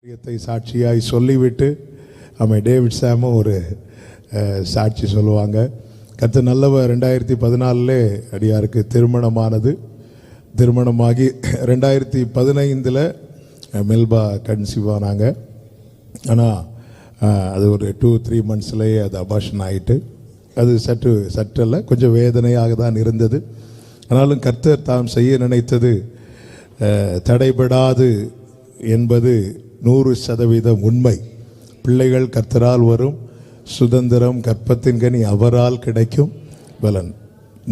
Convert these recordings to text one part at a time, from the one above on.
சாட்சியாய் சொல்லிவிட்டு டேவிட் சாமும் ஒரு சாட்சி சொல்லுவாங்க. கர்த்தர் நல்லவர். 2014 அடியாருக்கு திருமணமானது. திருமணமாகி 2015 மெல்பா கன்சீவ் ஆனாங்க. ஆனால் அது ஒரு 2-3 மந்த்ஸ்லேயே அது அபார்ஷன் ஆகிட்டு, அது சற்றல்ல கொஞ்சம் வேதனையாக தான் இருந்தது. ஆனாலும் கர்த்தர் தாம் செய்ய நினைத்தது தடைபடாது என்பது 100% உண்மை. பிள்ளைகள் கர்த்தரால் வரும், சுதந்திரம் கற்பத்தின் கனி அவரால் கிடைக்கும் பலன்.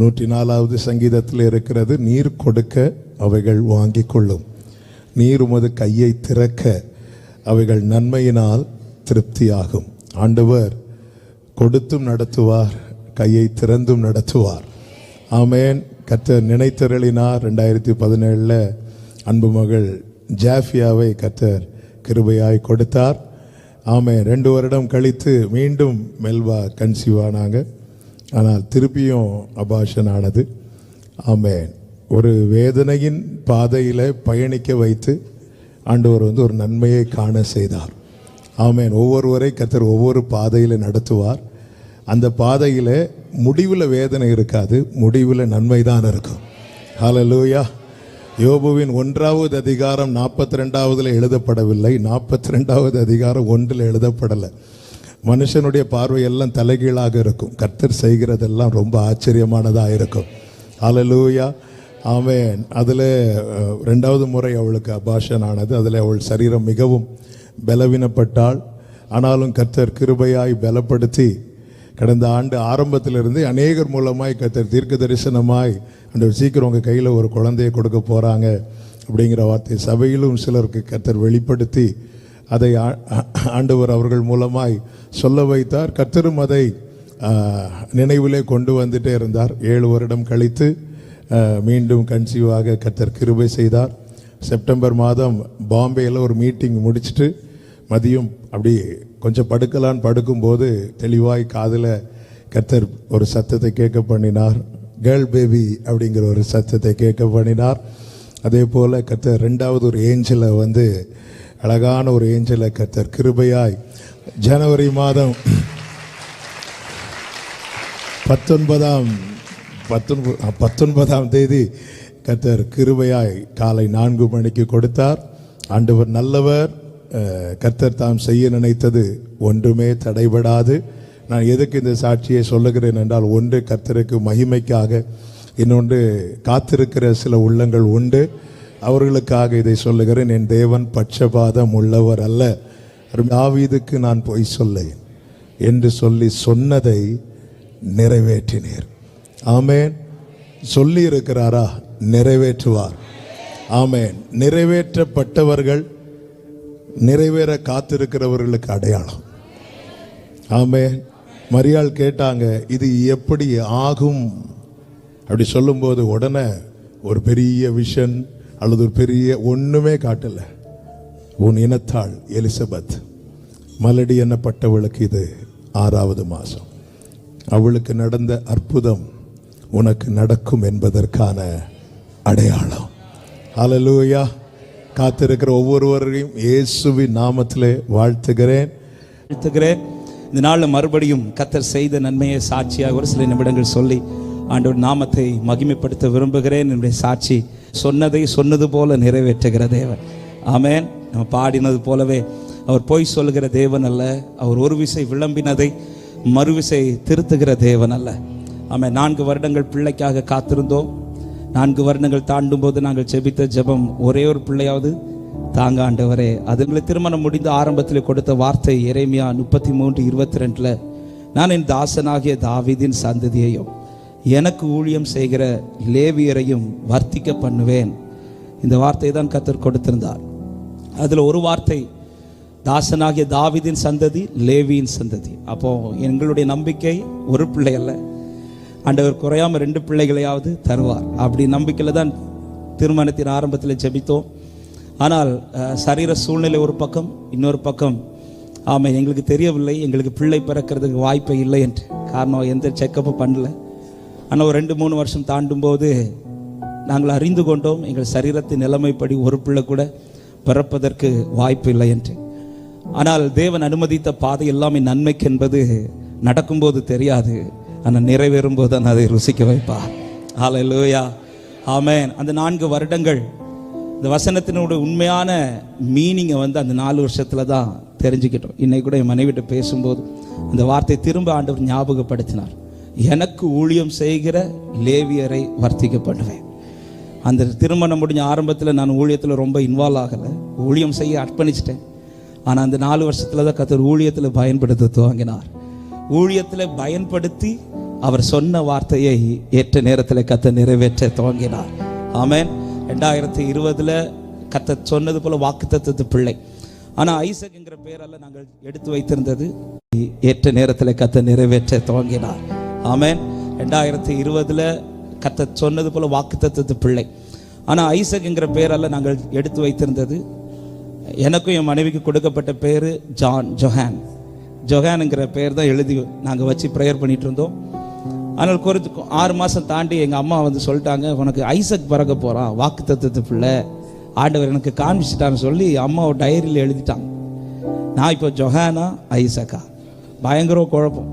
104வது சங்கீதத்தில் இருக்கிறது, நீர் கொடுக்க அவைகள் வாங்கி கொள்ளும், நீர் உமது கையை திறக்க அவைகள் நன்மையினால் திருப்தியாகும். ஆண்டவர் கொடுத்தும் நடத்துவார், கையை திறந்தும் நடத்துவார். ஆமேன். கர்த்தர் நினைத்தருளினார். 2017 அன்பு மகள் ஜாஃபியாவை கர்த்தர் கிருபையாய் கொடுத்தார். ஆமேன். 2 வருடம் கழித்து மீண்டும் மெல்பா கன்சீவ் ஆனாங்க. ஆனால் திருப்பியும் அபார்ஷன் ஆனது. ஆமேன். ஒரு வேதனையின் பாதையில் பயணிக்க வைத்து ஆண்டவர் ஒரு நன்மையை காண செய்தார். ஆமேன். ஒவ்வொருவரை கர்த்தர் ஒவ்வொரு பாதையில் நடத்துவார். அந்த பாதையில் முடிவில் வேதனை இருக்காது, முடிவில் நன்மை தான் இருக்கும். ஹல்லேலூயா. யோபுவின் 1வது அதிகாரம் 42 எழுதப்படவில்லை, 42வது அதிகாரம் 1 எழுதப்படலை. மனுஷனுடைய பார்வையெல்லாம் தலைகீழாக இருக்கும், கர்த்தர் செய்கிறதெல்லாம் ரொம்ப ஆச்சரியமானதாக இருக்கும். ஹல்லேலூயா. ஆமென். அதில் 2வது முறை அவளுக்கு அபார்ஷன் ஆனது. அதில் அவள் சரீரம் மிகவும் பலவீனப்பட்டாள். ஆனாலும் கர்த்தர் கிருபையாய் பலப்படுத்தி கடந்த ஆண்டு ஆரம்பத்திலிருந்து அநேகர் மூலமாய் கர்த்தர் தீர்க்க தரிசனமாய் அந்த சீக்கிரம் உங்கள் கையில் ஒரு குழந்தையை கொடுக்க போகிறாங்க அப்படிங்கிற வார்த்தை சபையிலும் சிலருக்கு கர்த்தர் வெளிப்படுத்தி அதை ஆண்டவர் அவர்கள் மூலமாய் சொல்ல வைத்தார். கர்த்தரும் அதை நினைவிலே கொண்டு வந்துட்டே இருந்தார். 7 வருடம் கழித்து மீண்டும் கன்சீவாக கர்த்தர் கிருபை செய்தார். செப்டம்பர் மாதம் பாம்பேயில் ஒரு மீட்டிங் முடிச்சுட்டு மதியம் அப்படி கொஞ்சம் படுக்கலான்னு படுக்கும்போது தெளிவாய் காதில் கர்த்தர் ஒரு சத்தத்தை கேட்க பண்ணினார். கேர்ள் பேபி அப்படிங்கிற ஒரு சத்தத்தை கேட்க பண்ணினார். அதே போல் கர்த்தர் 2வது ஒரு ஏஞ்சலை அழகான ஒரு ஏஞ்சலை கர்த்தர் கிருபையாய் ஜனவரி மாதம் 19ஆம் தேதி கர்த்தர் கிருபையாய் காலை 4 மணிக்கு கொடுத்தார். ஆண்டவர் நல்லவர். கர்த்தர் தாம் செய்ய நினைத்தது ஒன்றுமே தடைபடாது. நான் எதுக்கு இந்த சாட்சியை சொல்லுகிறேன் என்றால், ஒன்று கர்த்தருக்கு மகிமைக்காக, இன்னொன்று காத்திருக்கிற சில உள்ளங்கள் உண்டு, அவர்களுக்காக இதை சொல்லுகிறேன். என் தேவன் பட்சபாதம் உள்ளவர் அல்ல. தாவீதுக்கு நான் பொய் சொல்லேன் என்று சொல்லி சொன்னதை நிறைவேற்றினீர். ஆமேன். சொல்லி இருக்கிறாரா? நிறைவேற்றுவார். ஆமேன். நிறைவேற்றப்பட்டவர்கள் நிறைவேற காத்திருக்கிறவர்களுக்கு அடையாளம். ஆமென். மரியாள் கேட்டாங்க, இது எப்படி ஆகும் அப்படி சொல்லும்போது உடனே ஒரு பெரிய விஷன் அல்லது ஒரு பெரிய ஒன்றுமே காட்டல. உன் இனத்தாள் எலிசபெத் மலடி எண்ணப்பட்டவளுக்கு இது 6வது மாதம், அவளுக்கு நடந்த அற்புதம் உனக்கு நடக்கும் என்பதற்கான அடையாளம். ஹல்லேலூயா. காத்திருக்கிற ஒவ்வொருவரையும் இயேசுவின் நாமத்திலே வாழ்த்துகிறேன். இந்த நாளில் மறுபடியும் கர்த்தர் செய்த நன்மையை சாட்சியாக ஒரு சில நிமிடங்கள் சொல்லி ஆண்டவர் நாமத்தை மகிமைப்படுத்த விரும்புகிறேன். என்னுடைய சாட்சி சொன்னதை சொன்னது போல நிறைவேற்றுகிற தேவன். ஆமென். நம்ம பாடினது போலவே அவர் பொய் சொல்லுகிற தேவன் அல்ல. அவர் ஒரு விசை விளம்பினதை மறுவிசை திருத்துகிற தேவன் அல்ல. ஆமென். 4 வருடங்கள் பிள்ளைக்காக காத்திருந்தோம். 4 வருடங்கள் தாண்டும் போது நாங்கள் ஜெபித்த ஜெபம், ஒரே ஒரு பிள்ளையாவது தாங்க ஆண்டவரே. அதுங்களை திருமணம் முடிந்த ஆரம்பத்தில் கொடுத்த வார்த்தை எரேமியா 33:22, நான் என் தாசனாகிய தாவீதின் சந்ததியையும் எனக்கு ஊழியம் செய்கிற லேவியரையும் வர்த்திக்க பண்ணுவேன். இந்த வார்த்தை தான் கர்த்தர் கொடுத்திருந்தார். அதில் ஒரு வார்த்தை தாசனாகிய தாவீதின் சந்ததி, லேவியின் சந்ததி. அப்போ எங்களுடைய நம்பிக்கை ஒரு பிள்ளை அல்ல, ஆண்டவர் குறையாம 2 பிள்ளைகளையாவது தருவார். அப்படி நம்பிக்கையில் தான் திருமணத்தின் ஆரம்பத்தில் ஜெபித்தோம். ஆனால் சரீர சூழ்நிலை ஒரு பக்கம், இன்னொரு பக்கம் ஆமாம் எங்களுக்கு தெரியவில்லை, எங்களுக்கு பிள்ளை பிறக்கிறதுக்கு வாய்ப்பே இல்லை என்று. காரணம் எந்த செக்கப்பும் பண்ணல. ஆனால் ஒரு 2-3 வருஷம் தாண்டும் போது நாங்கள் அறிந்து கொண்டோம், எங்கள் சரீரத்தின் நிலைமைப்படி ஒரு பிள்ளை கூட பிறப்பதற்கு வாய்ப்பு இல்லை என்று. ஆனால் தேவன் அனுமதித்த பாதை எல்லாமே நன்மைக்கு என்பது நடக்கும்போது தெரியாது, ஆனால் நிறைவேறும் போது தான் அதை ருசிக்க வைப்பார். ஹல்லேலூயா, ஆமென். அந்த 4 வருடங்கள் இந்த வசனத்தினுடைய உண்மையான மீனிங்கை வந்து அந்த 4 வருஷத்தில் தான் தெரிஞ்சுக்கிட்டோம். இன்னைக்கு கூட என் மனைவிட்ட பேசும்போது அந்த வார்த்தை திரும்ப ஆண்டவர் ஞாபகப்படுத்தினார். எனக்கு ஊழியம் செய்கிற லேவியரை வர்த்திக்க பண்ணுவேன். அந்த திருமணம் முடிஞ்ச ஆரம்பத்தில் நான் ஊழியத்தில் ரொம்ப இன்வால்வ் ஆகலை, ஊழியம் செய்ய அர்ப்பணிச்சிட்டேன். ஆனால் அந்த 4 வருஷத்தில் தான் கர்த்தர் ஊழியத்தில் பயன்படுத்த துவங்கினார். ஊழியத்தில் பயன்படுத்தி அவர் சொன்ன வார்த்தையை ஏற்ற நேரத்தில் கர்த்தர் நிறைவேற்ற துவங்கினார். ஆமென். 2020 கர்த்தர் சொன்னது போல வாக்குத்தத்தத்து பிள்ளை. ஆனால் ஐசக் என்கிற பெயரால் நாங்கள் எடுத்து வைத்திருந்தது ஏற்ற நேரத்தில் கர்த்தர் நிறைவேற்ற துவங்கினார். ஆமென். 2020 கர்த்தர் சொன்னது போல வாக்குத்தத்தத்து பிள்ளை. ஆனால் ஐசக் என்கிற பெயரால் நாங்கள் எடுத்து வைத்திருந்தது, எனக்கும் என் மனைவிக்கு கொடுக்கப்பட்ட பேர் ஜொஹான்ங்கிற பெயர் தான் எழுதி நாங்கள் வச்சு ப்ரேயர் பண்ணிட்டு இருந்தோம். ஆனால் 6 மாதம் தாண்டி எங்கள் அம்மா வந்து சொல்லிட்டாங்க, உனக்கு ஐசக் பிறக்க போகிறான், வாக்குத்தத்தத்து பிள்ளை, ஆண்டவர் எனக்கு காண்பிச்சிட்டான்னு சொல்லி அம்மாவை டைரியில் எழுதிட்டாங்க. நான் இப்போ ஜொஹானா ஐசக்கா, பயங்கர குழப்பம்.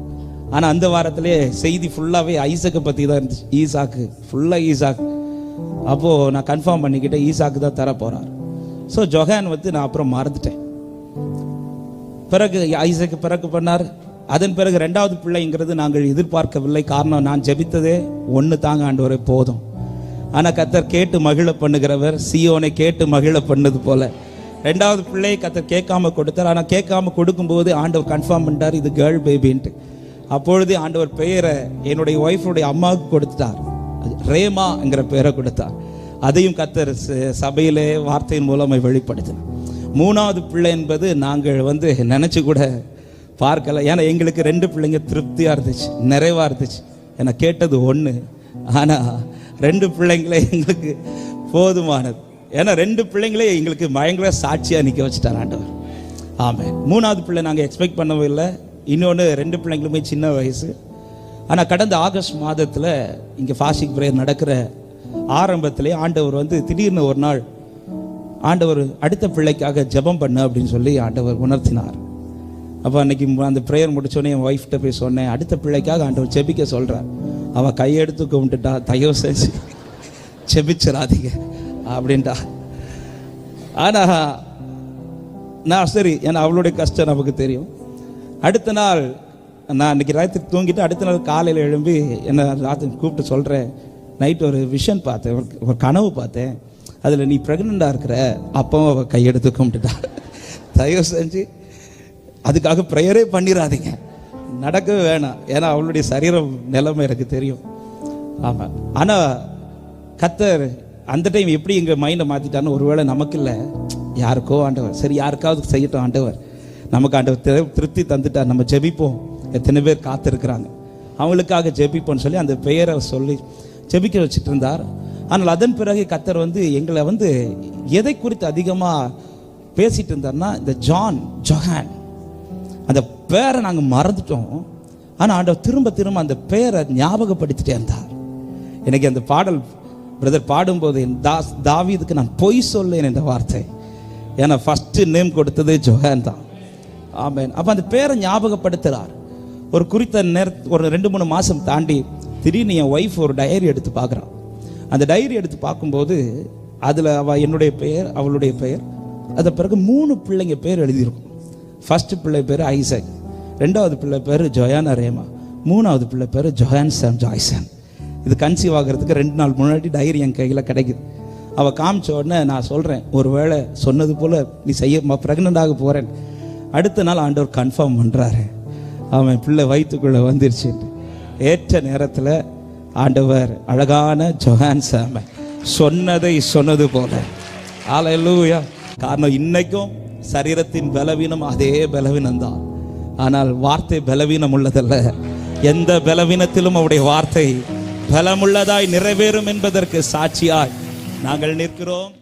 ஆனால் அந்த வாரத்திலே செய்தி ஃபுல்லாகவே ஐசக்கை பற்றி தான் இருந்துச்சு. ஈசாக்கு ஃபுல்லாக ஈசாக்கு. அப்போது நான் கன்ஃபார்ம் பண்ணிக்கிட்டேன், ஈசாக்கு தான் தர போகிறார். ஸோ ஜொஹான் வந்து நான் அப்புறம் மறந்துட்டேன். பிறகு ஐசக்கு பிறகு பண்ணார். அதன் பிறகு 2வது பிள்ளைங்கிறது நாங்கள் எதிர்பார்க்கவில்லை. காரணம், நான் ஜெபித்ததே 1 தாங்க ஆண்டவரே போதும். ஆனால் கர்த்தர் கேட்டு மகிழ பண்ணுகிறவர், சீயோனை கேட்டு மகிழ பண்ணது போல 2வது பிள்ளையை கர்த்தர் கேட்காம கொடுத்தார். ஆனால் கேட்காம கொடுக்கும்போது ஆண்டவர் கன்ஃபார்ம் பண்ணிட்டார், இது கேர்ள் பேபின்ட்டு. அப்பொழுது ஆண்டவர் பெயரை என்னுடைய ஒய்ஃபுடைய அம்மாவுக்கு கொடுத்துட்டார், ரேமாங்கிற பெயரை கொடுத்தார். அதையும் கர்த்தர் சபையிலே வார்த்தையின் மூலமாக வெளிப்படுத்தினார். 3வது பிள்ளை என்பது நாங்கள் வந்து நினச்சி கூட பார்க்கல. ஏன்னா எங்களுக்கு 2 பிள்ளைங்க திருப்தியாக இருந்துச்சு, நிறைவாக இருந்துச்சு. ஏன்னா கேட்டது 1, ஆனால் 2 பிள்ளைங்களே எங்களுக்கு போதுமானது. ஏன்னா 2 பிள்ளைங்களே எங்களுக்கு பயங்கர சாட்சியாக நிற்க வச்சுட்டார் ஆண்டவர். ஆமாம். 3வது பிள்ளை நாங்கள் எக்ஸ்பெக்ட் பண்ணவே இல்லை. இன்னொன்று 2 பிள்ளைங்களுமே சின்ன வயசு. ஆனால் கடந்த ஆகஸ்ட் மாதத்தில் இங்கே ஃபாஸ்டிங் ப்ரேயர் நடக்கிற ஆரம்பத்திலே ஆண்டவர் வந்து திடீர்னு ஒரு நாள் ஆண்டவர் அடுத்த பிள்ளைக்காக ஜெபம் பண்ணு அப்படின்னு சொல்லி ஆண்டவர் உணர்த்தினார். அப்போ அன்னைக்கு அந்த ப்ரேயர் முடிச்சோடனே என் ஒய்ஃப்கிட்ட போய் சொன்னேன், அடுத்த பிள்ளைக்காக ஆண்டவர் ஜெபிக்க சொல்கிறார். அவள் கையெடுத்து கும்பிட்டுட்டா, தயவு செஞ்சு ஜெபிச்சிடாதீங்க அப்படின்ட்டா. ஆனால் நான் சரி, ஏன்னா அவளுடைய கஷ்டம் நமக்கு தெரியும். அடுத்த நாள் நான் அன்றைக்கி ராத்திரி தூங்கிட்டு அடுத்த நாள் காலையில் எழும்பி என்னை ராத்திரி கூப்பிட்டு சொல்கிறேன், நைட்டு ஒரு விஷன் பார்த்தேன், ஒரு கனவு பார்த்தேன், அதில் நீ ப்ரெக்னெண்ட்டாக இருக்கிற. அப்பவும் அவள் கையெடுத்து கும்பிட்டுட்டா. தயவு செஞ்சு அதுக்காக ப்ரேயரே பண்ணிடாதீங்க, நடக்கவே வேணாம். ஏன்னா அவளுடைய சரீரம் நிலைமை எனக்கு தெரியும். ஆமாம். ஆனால் கர்த்தர் அந்த டைம் எப்படி எங்கள் மைண்டை மாற்றிட்டான்னு, ஒருவேளை நமக்கு இல்லை யாருக்கோ ஆண்டவர், சரி யாருக்காவது செய்யட்டும் ஆண்டவர், நமக்கு ஆண்டவர் திருப்தி தந்துட்டார், நம்ம ஜெபிப்போம். எத்தனை பேர் காத்திருக்கிறாங்க, அவங்களுக்காக ஜெபிப்போம்னு சொல்லி அந்த பெயரை சொல்லி ஜெபிக்க வச்சுட்டு இருந்தார். ஆனால் அதன் பிறகு கர்த்தர் வந்து எங்களை வந்து எதை குறித்து அதிகமாக பேசிட்டு இருந்தார்னா, இந்த ஜொஹான் அந்த பேரை நாங்கள் மறந்துட்டோம். ஆனால் ஆண்டவர் திரும்ப திரும்ப அந்த பேரை ஞாபகப்படுத்திட்டே இருந்தார். எனக்கு அந்த பாடல் பிரதர் பாடும்போது தாவீதுக்கு நான் பொய் சொல்லேன் என்ற வார்த்தை, ஏன்னா ஃபஸ்ட்டு நேம் கொடுத்தது ஜொஹான் தான். ஆமென். அப்போ அந்த பேரை ஞாபகப்படுத்துகிறார். ஒரு குறித்த ஒரு 2-3 மாதம் தாண்டி திடீர்னு என் ஒய்ஃப் ஒரு டைரி எடுத்து பார்க்குறான். அந்த டைரி எடுத்து பார்க்கும்போது அதில் என்னுடைய பெயர், அவளுடைய பெயர், அது பிறகு 3 பிள்ளைங்க பேர் எழுதியிருக்கும். ஃபஸ்ட்டு பிள்ளை பேர் ஐசக், 2வது பிள்ளை பேர் ஜொயானா ரேமா, 3வது பிள்ளை பேர் ஜொஹான்சன் ஜாய்சன். இது கன்சீவ் ஆகிறதுக்கு 2 நாள் முன்னாடி டைரி என் கையில் கிடைக்குது. அவள் காமிச்ச உடனே நான் சொல்கிறேன், ஒரு வேளை சொன்னது போல் நீ ப்ரெக்னென்ட் ஆக போகிறேன். அடுத்த நாள் ஆண்டவர் கன்ஃபார்ம் பண்ணுறாரு, அவன் பிள்ளை வயிற்றுக்குள்ளே வந்துருச்சு. ஏற்ற நேரத்தில் ஆண்டவர் அழகான ஜொஹான்சன் சொன்னதை சொன்னது போல. ஹல்லேலூயா. காரணம், இன்னைக்கும் சரீரத்தின் பலவீனம் அதே பலவீனம்தான். ஆனால் வார்த்தை பலவீனம் உள்ளதல்ல. எந்த பலவீனத்திலும் அவருடைய வார்த்தை பலமுள்ளதாய் நிறைவேறும் என்பதற்கு சாட்சியாய் நாங்கள் நிற்கிறோம்.